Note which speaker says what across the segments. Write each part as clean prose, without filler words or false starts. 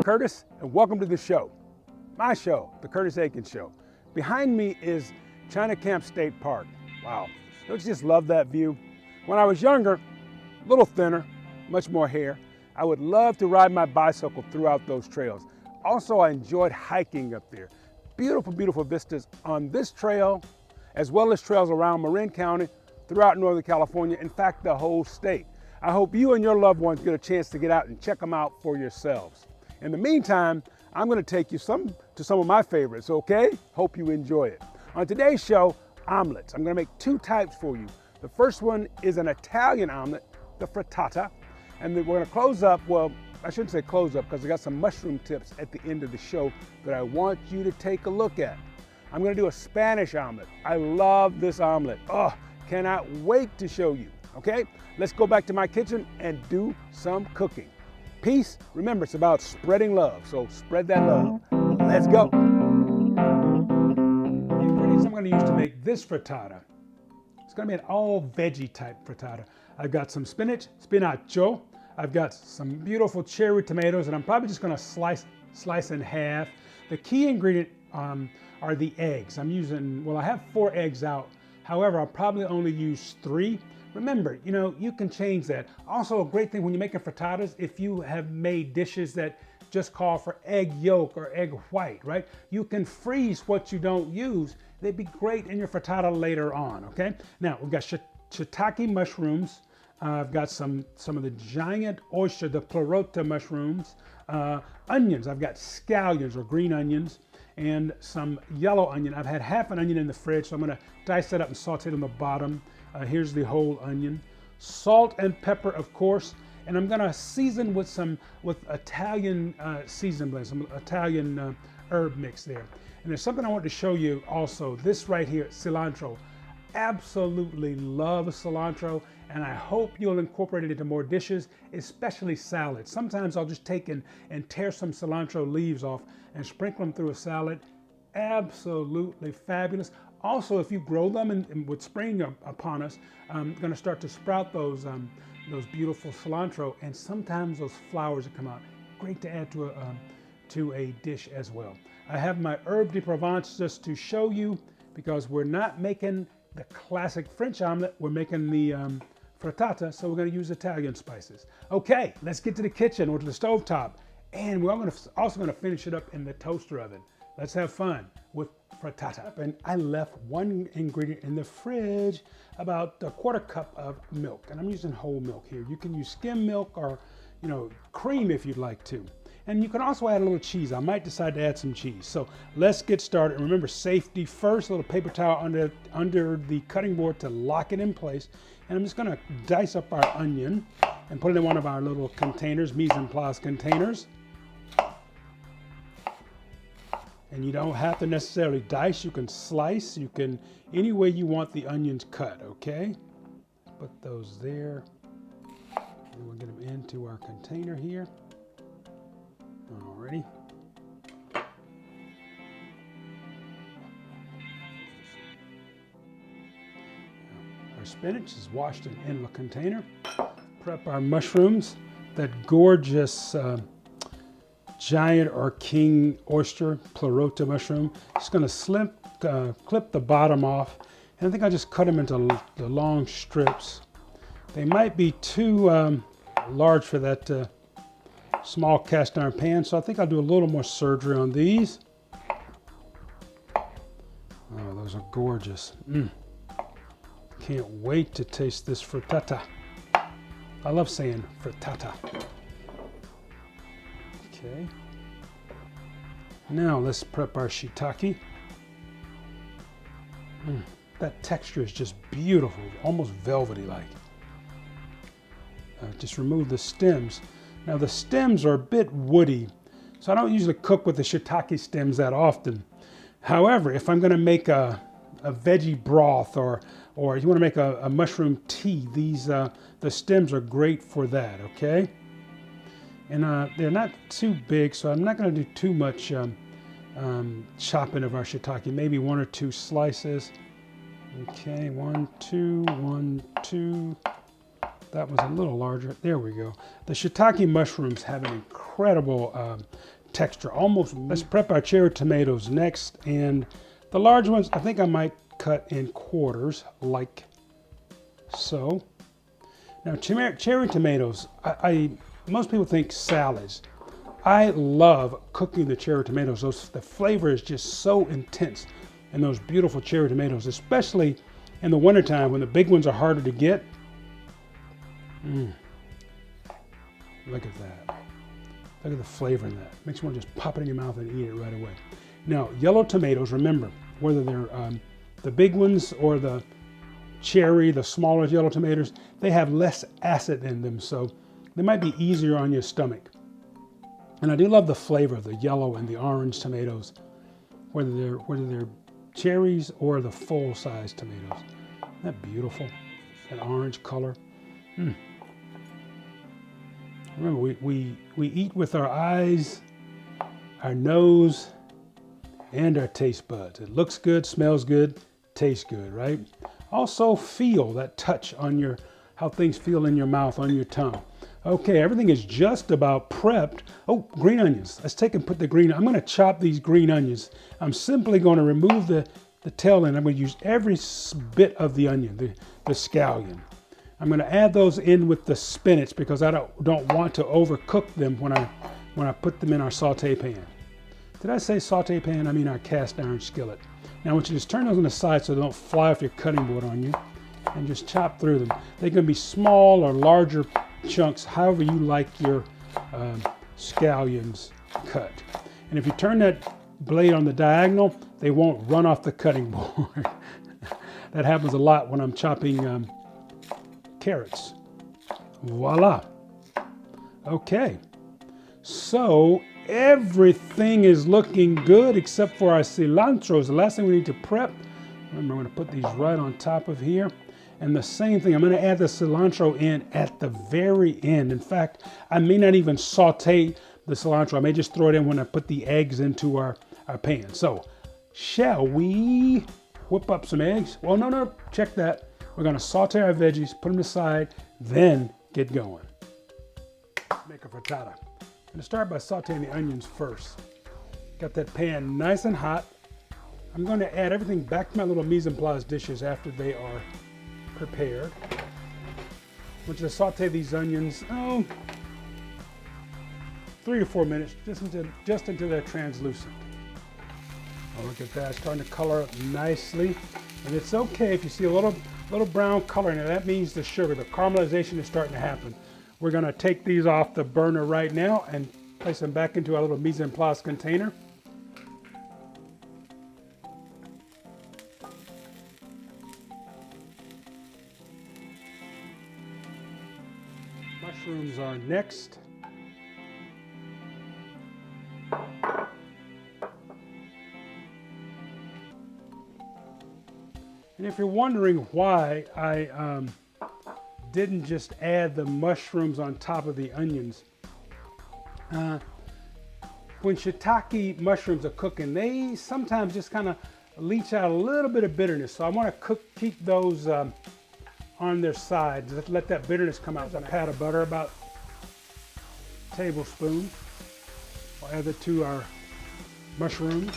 Speaker 1: Curtis, and welcome to the show. My show, The Curtis Aikens Show. Behind me is China Camp State Park. Wow, don't you just love that view? When I was younger, a little thinner, much more hair, I would love to ride my bicycle throughout those trails. Also, I enjoyed hiking up there. Beautiful, beautiful vistas on this trail, as well as trails around Marin County, throughout Northern California, in fact, the whole state. I hope you and your loved ones get a chance to get out and check them out for yourselves. In the meantime, I'm going to take you to some of my favorites, okay? Hope you enjoy it. On today's show, omelets. I'm going to make two types for you. The first one is an Italian omelet, the frittata. And then we're going to close up, well, I shouldn't say close up because I got some mushroom tips at the end of the show that I want you to take a look at. I'm going to do a Spanish omelet. I love this omelet. Oh, cannot wait to show you, okay? Let's go back to my kitchen and do some cooking. Peace. Remember, it's about spreading love, so spread that love. Let's go. The ingredients I'm going to use to make this frittata, it's going to be an all veggie type frittata. I've got some spinach, spinacho. I've got some beautiful cherry tomatoes, and I'm probably just going to slice in half. The key ingredient are the eggs. I'm using, well, I have 4 eggs out. However, I'll probably only use 3. Remember, you can change that. Also, a great thing when you're making frittatas, if you have made dishes that just call for egg yolk or egg white, right? You can freeze what you don't use. They'd be great in your frittata later on, okay? Now, we've got shiitake mushrooms. I've got some of the giant oyster, the Frittata mushrooms. Onions, I've got scallions or green onions, and some yellow onion. I've had half an onion in the fridge, so I'm gonna dice that up and saute it on the bottom. Here's the whole onion. Salt and pepper, of course, and I'm gonna season with Italian season blend, some Italian herb mix there. And there's something I want to show you also. This right here, cilantro. Absolutely love cilantro, and I hope you'll incorporate it into more dishes, especially salads. Sometimes I'll just take and tear some cilantro leaves off and sprinkle them through a salad. Absolutely fabulous. Also, if you grow them and with spring upon us, I'm going to start to sprout those beautiful cilantro, and sometimes those flowers that come out. Great to add to a dish as well. I have my herbe de Provence just to show you, because we're not making the classic French omelet, we're making the frittata, so we're going to use Italian spices. Okay, let's get to the kitchen or to the stovetop, and we're also going to finish it up in the toaster oven. Let's have fun with frittata. And I left one ingredient in the fridge, about a 1/4 cup of milk, and I'm using whole milk here. You can use skim milk or cream if you'd like to. And you can also add a little cheese. I might decide to add some cheese. So let's get started. And remember, safety first. A little paper towel under the cutting board to lock it in place. And I'm just going to dice up our onion and put it in one of our little containers, mise en place containers. And you don't have to necessarily dice. You can slice. You can any way you want the onions cut. Okay. Put those there. And we'll get them into our container here. Alrighty. Our spinach is washed in a container. Prep our mushrooms. That gorgeous giant or king oyster, Frittata mushroom. Just going to clip the bottom off. And I think I'll just cut them into the long strips. They might be too large for that small cast iron pan, so I think I'll do a little more surgery on these. Oh, those are gorgeous. Can't wait to taste this frittata. I love saying frittata. Okay. Now let's prep our shiitake. That texture is just beautiful, almost velvety-like. Just remove the stems. Now the stems are a bit woody, so I don't usually cook with the shiitake stems that often. However, if I'm going to make a veggie broth or you want to make a mushroom tea, the stems are great for that, okay? And they're not too big, so I'm not going to do too much chopping of our shiitake, maybe 1 or 2 slices. Okay, 1, 2, 1, 2. That was a little larger. There we go. The shiitake mushrooms have an incredible incredible texture. Almost. Let's prep our cherry tomatoes next, and the large ones I think I might cut in quarters like so. Now cherry tomatoes, most people think salads. I love cooking the cherry tomatoes. The flavor is just so intense in those beautiful cherry tomatoes, especially in the wintertime when the big ones are harder to get. Look at that. Look at the flavor in that. Makes you want to just pop it in your mouth and eat it right away. Now, yellow tomatoes, remember, whether they're the big ones or the cherry, the smaller yellow tomatoes, they have less acid in them, so they might be easier on your stomach. And I do love the flavor of the yellow and the orange tomatoes, whether they're cherries or the full-size tomatoes. Isn't that beautiful? That orange color. Remember, we eat with our eyes, our nose, and our taste buds. It looks good, smells good, tastes good, right? Also feel that touch on how things feel in your mouth, on your tongue. Okay, everything is just about prepped. Oh, green onions. Let's take and put the green. I'm going to chop these green onions. I'm simply going to remove the tail end. I'm going to use every bit of the onion, the scallion. I'm going to add those in with the spinach because I don't want to overcook them when I put them in our saute pan. Did I say saute pan? I mean our cast iron skillet. Now I want you to just turn those on the side so they don't fly off your cutting board on you, and just chop through them. They can be small or larger chunks, however you like your scallions cut. And if you turn that blade on the diagonal, they won't run off the cutting board. That happens a lot when I'm chopping carrots. Voila. Okay. So everything is looking good except for our cilantro. The last thing we need to prep. Remember, I'm going to put these right on top of here. And the same thing, I'm going to add the cilantro in at the very end. In fact, I may not even saute the cilantro. I may just throw it in when I put the eggs into our pan. So, shall we whip up some eggs? Well, no, check that. We're going to saute our veggies, put them aside, then get going. Make a frittata. I'm going to start by sauteing the onions first. Got that pan nice and hot. I'm going to add everything back to my little mise en place dishes after they are prepared. I want you to saute these onions, 3 to 4 minutes, just until they're translucent. Oh, look at that, it's starting to color up nicely. And it's okay if you see a little brown color in it. That means the sugar, the caramelization is starting to happen. We're going to take these off the burner right now and place them back into our little mise en place container. Mushrooms are next. And if you're wondering why I didn't just add the mushrooms on top of the onions, when shiitake mushrooms are cooking, they sometimes just kind of leach out a little bit of bitterness. So I want to keep those on their sides. Let that bitterness come out. A pat of butter, about a tablespoon. We'll add it to our mushrooms.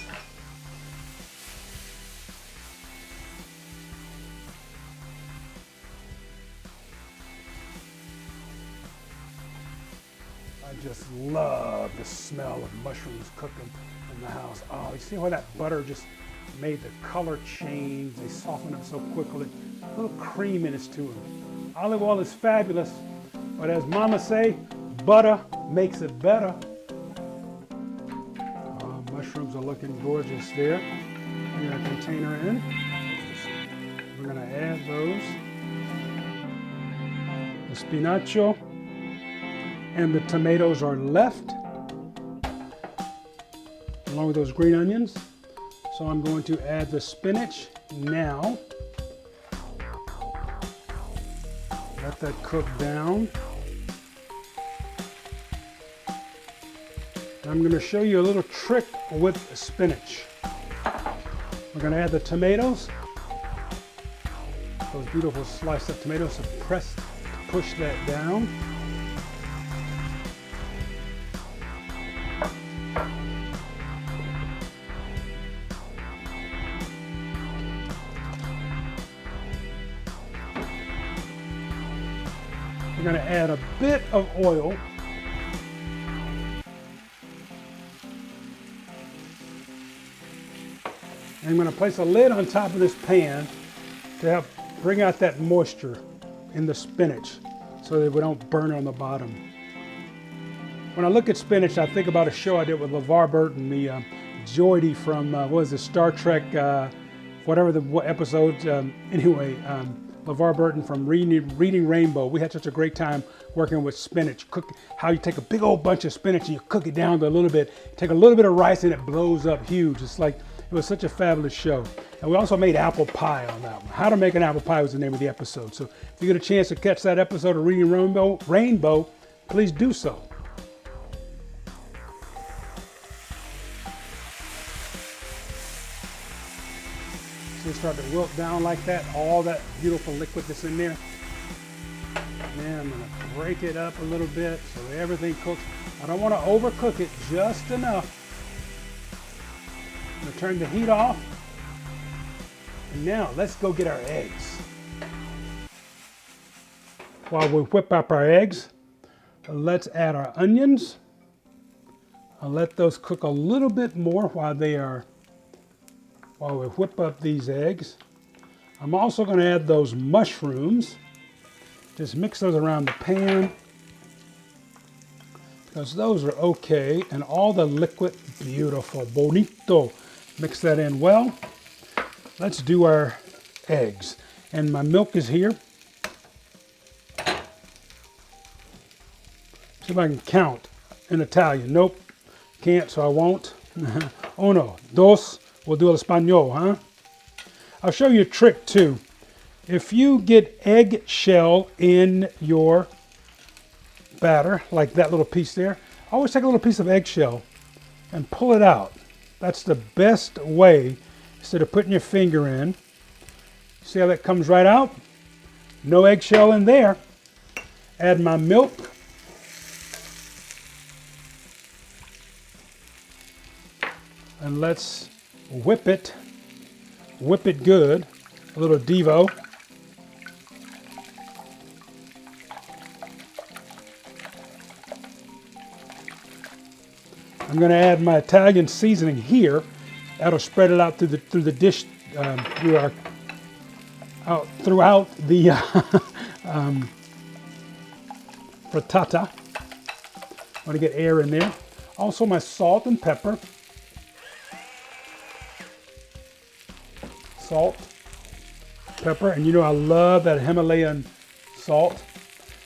Speaker 1: I just love the smell of mushrooms cooking in the house. Oh, you see how that butter just made the color change? They soften up so quickly. A little creaminess to them. Olive oil is fabulous, but as Mama say, butter makes it better. Mushrooms are looking gorgeous there. Bring our container in. We're going to add those. The spinacho and the tomatoes are left, along with those green onions. So I'm going to add the spinach now. Let that cook down. I'm going to show you a little trick with spinach. We're going to add the tomatoes. Those beautiful sliced up tomatoes, so push that down. We're going to add a bit of oil. And I'm going to place a lid on top of this pan to help bring out that moisture in the spinach so that we don't burn on the bottom. When I look at spinach, I think about a show I did with LeVar Burton, the Geordi from, what was it, Star Trek, whatever the episodes, LeVar Burton from Reading Rainbow. We had such a great time working with spinach. How you take a big old bunch of spinach and you cook it down to a little bit, take a little bit of rice and it blows up huge. It's like, it was such a fabulous show. And we also made apple pie on that one. How to Make an Apple Pie was the name of the episode. So if you get a chance to catch that episode of Reading Rainbow, please do so. So start to wilt down like that, all that beautiful liquid that's in there. And then I'm gonna break it up a little bit so everything cooks. I don't want to overcook it, just enough. I'm gonna turn the heat off. And now let's go get our eggs. While we whip up our eggs, let's add our onions. I'll let those cook a little bit more while we whip up these eggs. I'm also going to add those mushrooms. Just mix those around the pan because those are okay. And all the liquid, beautiful, bonito. Mix that in well. Let's do our eggs. And my milk is here. See if I can count in Italian. Nope, can't, so I won't. Uno, dos. We'll do el español, huh? I'll show you a trick too. If you get eggshell in your batter, like that little piece there, always take a little piece of eggshell and pull it out. That's the best way instead of putting your finger in. See how that comes right out? No eggshell in there. Add my milk. And let's whip it good, a little Devo. I'm going to add my Italian seasoning here. That'll spread it out through the dish, throughout the frittata. I want to get air in there. Also my salt and pepper. Salt, pepper, and you know I love that Himalayan salt.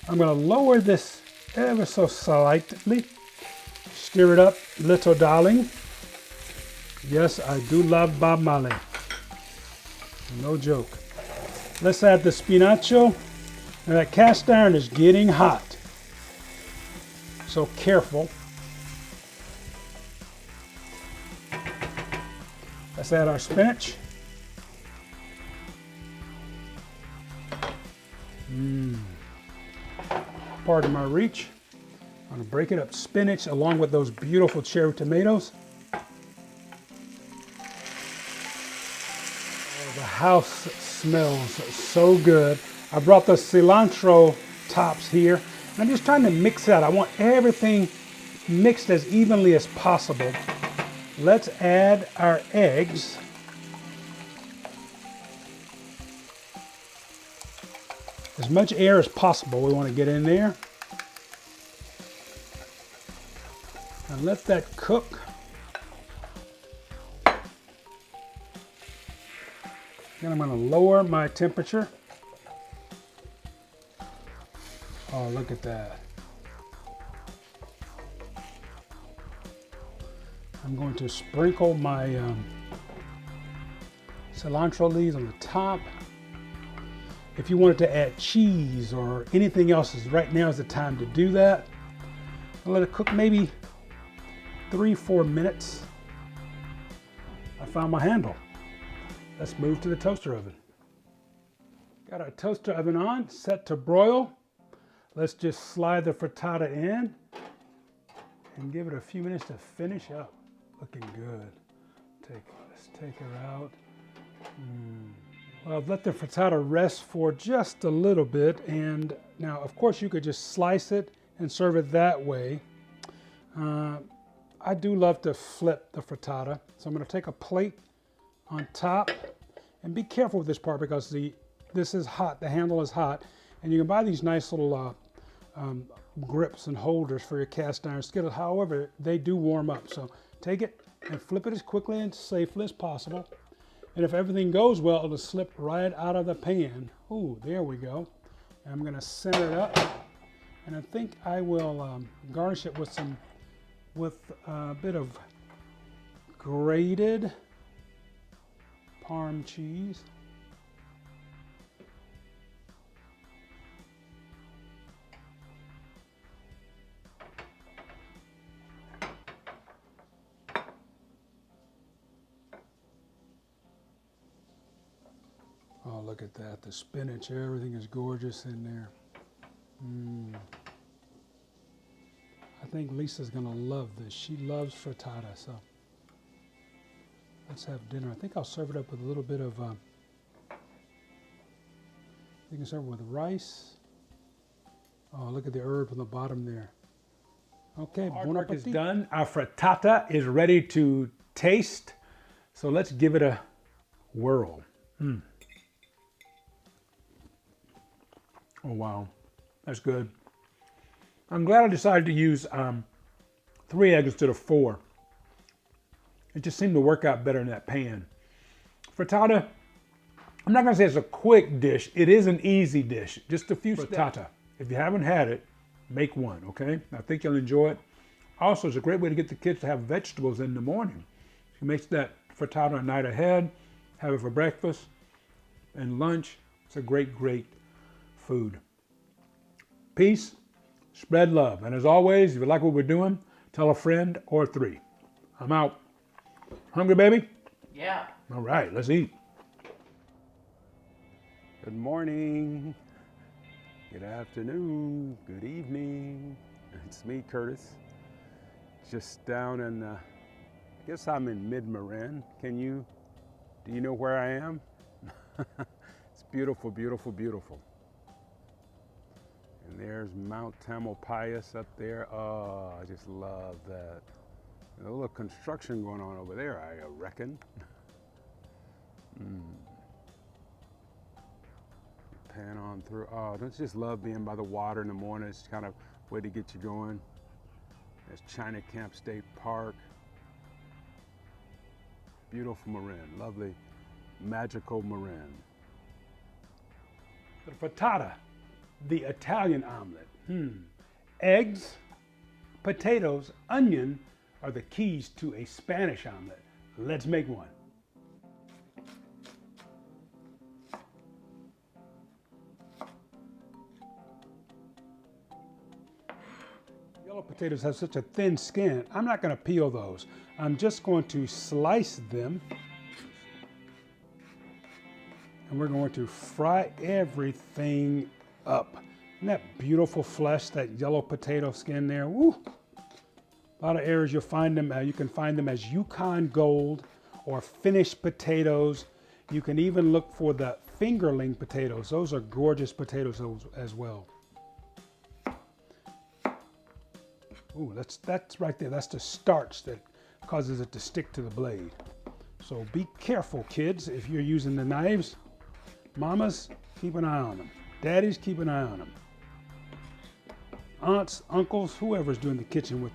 Speaker 1: I'm going to lower this ever so slightly. Stir it up, little darling. Yes, I do love Bob Marley. No joke. Let's add the spinacho. Now that cast iron is getting hot. So careful. Let's add our spinach. Pardon my reach. I'm going to break it up. Spinach along with those beautiful cherry tomatoes. Oh, the house smells so good. I brought the cilantro tops here. And I'm just trying to mix that. I want everything mixed as evenly as possible. Let's add our eggs. As much air as possible we want to get in there. And let that cook. Then I'm going to lower my temperature. Oh, look at that. I'm going to sprinkle my cilantro leaves on the top. If you wanted to add cheese or anything else, right now is the time to do that. I'll let it cook maybe 3-4 minutes. I found my handle. Let's move to the toaster oven. Got our toaster oven on, set to broil. Let's just slide the frittata in and give it a few minutes to finish up. Looking good. Let's take her out. Well, I've let the frittata rest for just a little bit, and now of course you could just slice it and serve it that way. I do love to flip the frittata, so I'm going to take a plate on top, and be careful with this part because this is hot, the handle is hot, and you can buy these nice little grips and holders for your cast iron skillet. However, they do warm up, so take it and flip it as quickly and safely as possible. And if everything goes well, it'll slip right out of the pan. Ooh, there we go. And I'm gonna center it up. And I think I will garnish it with a bit of grated Parm cheese. Oh, look at that, the spinach, everything is gorgeous in there. I think Lisa's gonna love this. She loves frittata, so let's have dinner. I think I'll serve it up with a little bit of, you can serve it with rice. Oh, look at the herb on the bottom there. Okay, bon appetit. Is done. Our frittata is ready to taste. So let's give it a whirl. Oh, wow. That's good. I'm glad I decided to use 3 eggs instead of 4. It just seemed to work out better in that pan. Frittata, I'm not going to say it's a quick dish. It is an easy dish. Just a few frittata. If you haven't had it, make one, okay? I think you'll enjoy it. Also, it's a great way to get the kids to have vegetables in the morning. You make that frittata a night ahead, have it for breakfast and lunch. It's a great, great food. Peace, spread love. And as always, if you like what we're doing, tell a friend or 3. I'm out. Hungry, baby?
Speaker 2: Yeah.
Speaker 1: All right, let's eat.
Speaker 3: Good morning, good afternoon, good evening. It's me, Curtis. Just down in, I guess I'm in mid-Marin. Do you know where I am? It's beautiful, beautiful, beautiful. And there's Mount Tamalpais up there. Oh, I just love that. There's a little construction going on over there, I reckon. Pan on through. Oh, don't you just love being by the water in the morning? It's kind of a way to get you going. There's China Camp State Park. Beautiful Marin, lovely, magical Marin.
Speaker 1: The frittata, the Italian omelet. Eggs, potatoes, onion are the keys to a Spanish omelet. Let's make one. Yellow potatoes have such a thin skin. I'm not going to peel those. I'm just going to slice them. And we're going to fry everything up. Isn't that beautiful flesh, that yellow potato skin there? Woo! A lot of areas you'll find them, you can find them as Yukon Gold or finished potatoes. You can even look for the fingerling potatoes. Those are gorgeous potatoes as well. Ooh, that's right there. That's the starch that causes it to stick to the blade. So be careful, kids, if you're using the knives. Mamas, keep an eye on them. Daddies, keep an eye on them. Aunts, uncles, whoever's doing the kitchen with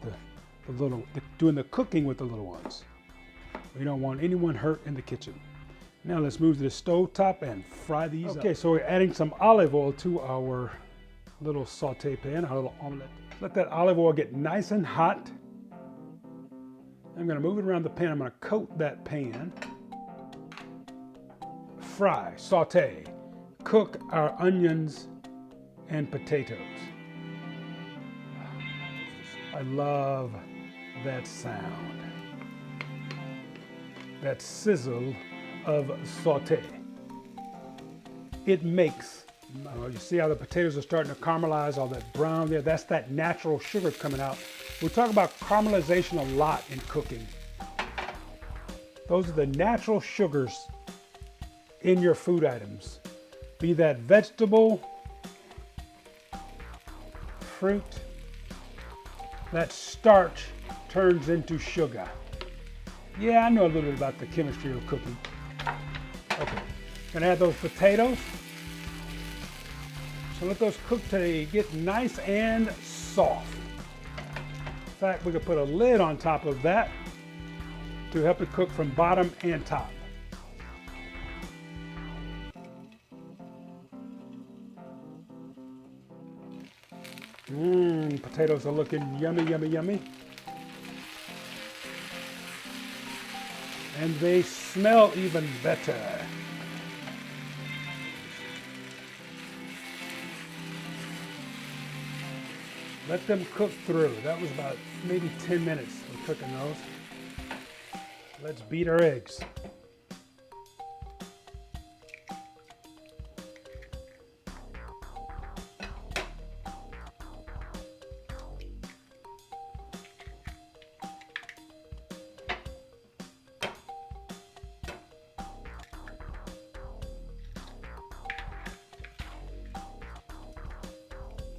Speaker 1: doing the cooking with the little ones. We don't want anyone hurt in the kitchen. Now let's move to the stove top and fry these up. Okay, so we're adding some olive oil to our little saute pan, our little omelette. Let that olive oil get nice and hot. I'm going to move it around the pan. I'm going to coat that pan. Fry, saute, cook our onions and potatoes. I love that sound, that sizzle of saute. It makes, you see how the potatoes are starting to caramelize, all that brown there, that's that natural sugar coming out. We talk about caramelization a lot in cooking. Those are the natural sugars in your food items. Be that vegetable, fruit, that starch turns into sugar. Yeah, I know a little bit about the chemistry of cooking. Okay, gonna add those potatoes. So let those cook till they get nice and soft. In fact, we could put a lid on top of that to help it cook from bottom and top. Potatoes are looking yummy, yummy, yummy. And they smell even better. Let them cook through. That was about maybe 10 minutes of cooking those. Let's beat our eggs.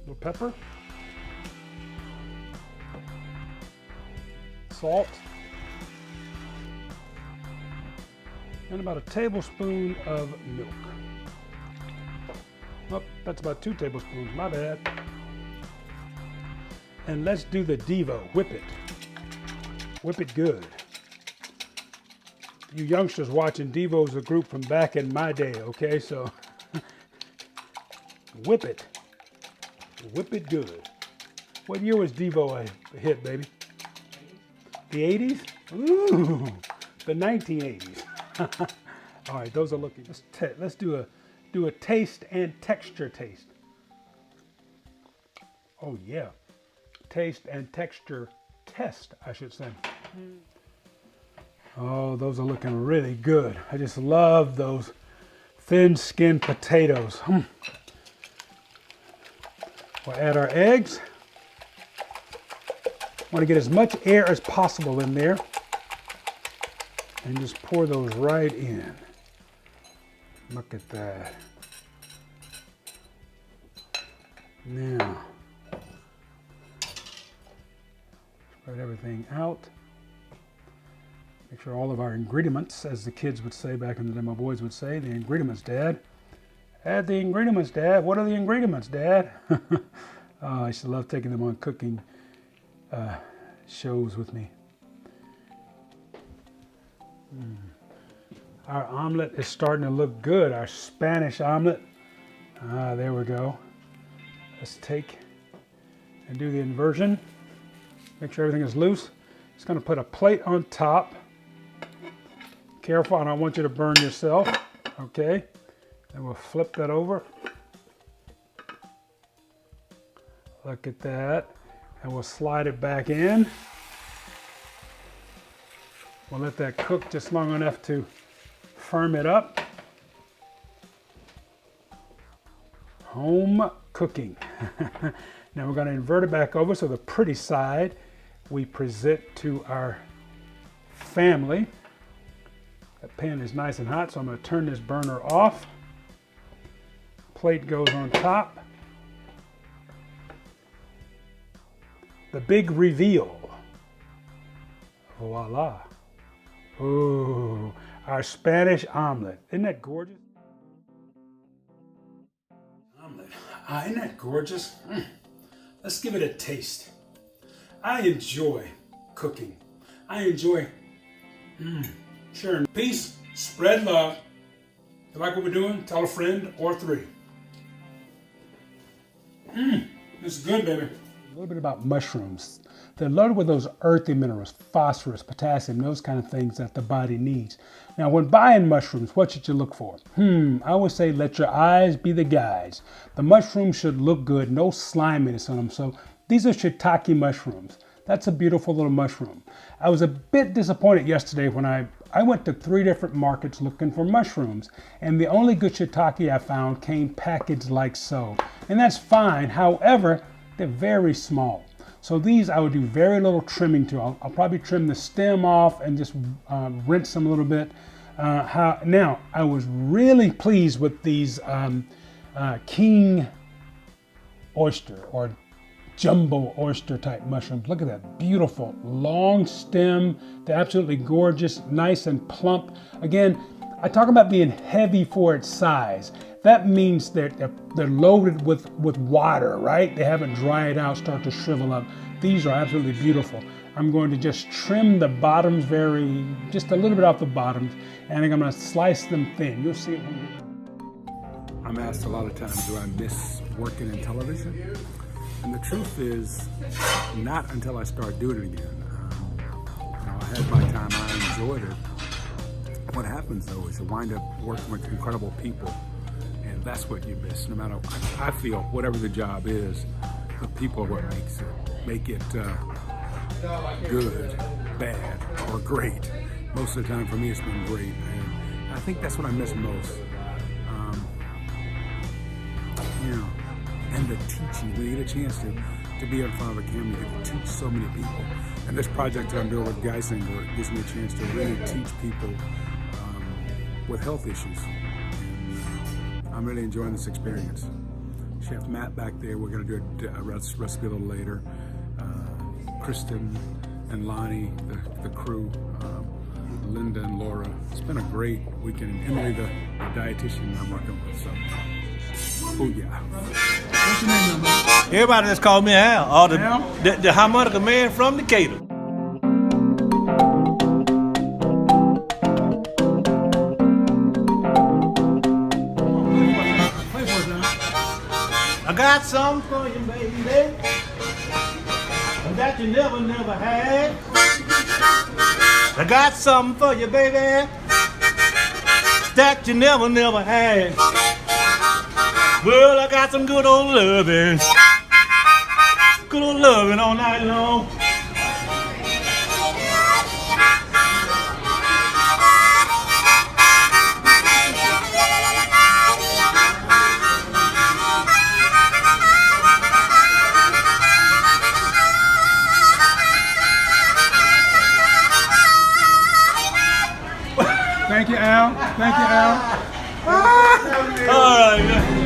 Speaker 1: A little pepper. Salt, and about a tablespoon of milk. Oh, that's about 2 tablespoons, my bad. And let's do the Devo, whip it. Whip it good. You youngsters watching, Devo's a group from back in my day, okay? So whip it. Whip it good. What year was Devo a hit, baby? The 80s? Ooh, the 1980s. All right, those are looking. Let's do a taste and texture taste. Oh yeah, taste and texture test, I should say. Oh, those are looking really good. I just love those thin-skinned potatoes. We'll add our eggs. Want to get as much air as possible in there and just pour those right in. Look at that. Now, spread everything out. Make sure all of our ingredients, as the kids would say back in the day, my boys would say, the ingredients, Dad. Add the ingredients, Dad. What are the ingredients, Dad? Oh, I used to love taking them on cooking shows with me. Our omelet is starting to look good. Our Spanish omelet. There we go. Let's take and do the inversion. Make sure everything is loose. Just going to put a plate on top. Careful, I don't want you to burn yourself. Okay. And we'll flip that over. Look at that. And we'll slide it back in. We'll let that cook just long enough to firm it up. Home cooking. Now we're going to invert it back over so the pretty side we present to our family. That pan is nice and hot, so I'm going to turn this burner off. Plate goes on top. The big reveal. Voila. Ooh, our Spanish omelet. Isn't that gorgeous? Omelet. Isn't that gorgeous? Let's give it a taste. I enjoy cooking. I enjoy sharing. Peace, spread love. You like what we're doing? Tell a friend or 3. This is good, baby. A little bit about mushrooms. They're loaded with those earthy minerals, phosphorus, potassium, those kind of things that the body needs. Now, when buying mushrooms, what should you look for? I always say let your eyes be the guides. The mushrooms should look good, no sliminess on them. So these are shiitake mushrooms. That's a beautiful little mushroom. I was a bit disappointed yesterday when I went to 3 different markets looking for mushrooms, and the only good shiitake I found came packaged like so. And that's fine, however, they're very small. So these I would do very little trimming to. I'll probably trim the stem off and just rinse them a little bit. Now, I was really pleased with these king oyster or jumbo oyster type mushrooms. Look at that, beautiful, long stem. They're absolutely gorgeous, nice and plump. Again, I talk about being heavy for its size. That means they're loaded with water, right? They haven't dried out, start to shrivel up. These are absolutely beautiful. I'm going to just trim the bottoms just a little bit off the bottoms, and I'm going to slice them thin. You'll see it when we...
Speaker 3: I'm asked a lot of times, do I miss working in television? And the truth is, not until I start doing it again. I had my time, I enjoyed it. What happens though is you wind up working with incredible people, and that's what you miss. No matter, I feel, whatever the job is, the people are what make it good, bad, or great. Most of the time for me it's been great, and I think that's what I miss most. And the teaching, when you get a chance to be in front of a camera, you get to teach so many people. And this project that I'm doing with Geisinger gives me a chance to really teach people with health issues. And I'm really enjoying this experience. Chef Matt back there, we're going to do a recipe a little later. Kristen and Lonnie, the crew, Linda and Laura. It's been a great weekend. And Emily, the dietitian I'm working with. So, oh yeah.
Speaker 1: What's your name, man?
Speaker 2: Everybody just call me Al, or the harmonica man from Decatur.
Speaker 1: Play for us now.
Speaker 2: I got something for you, baby, that you never had. I got something for you, baby, that you never had. Well, I got some good old loving all night long.
Speaker 1: Thank you, Al. Thank you, Al.
Speaker 2: All right.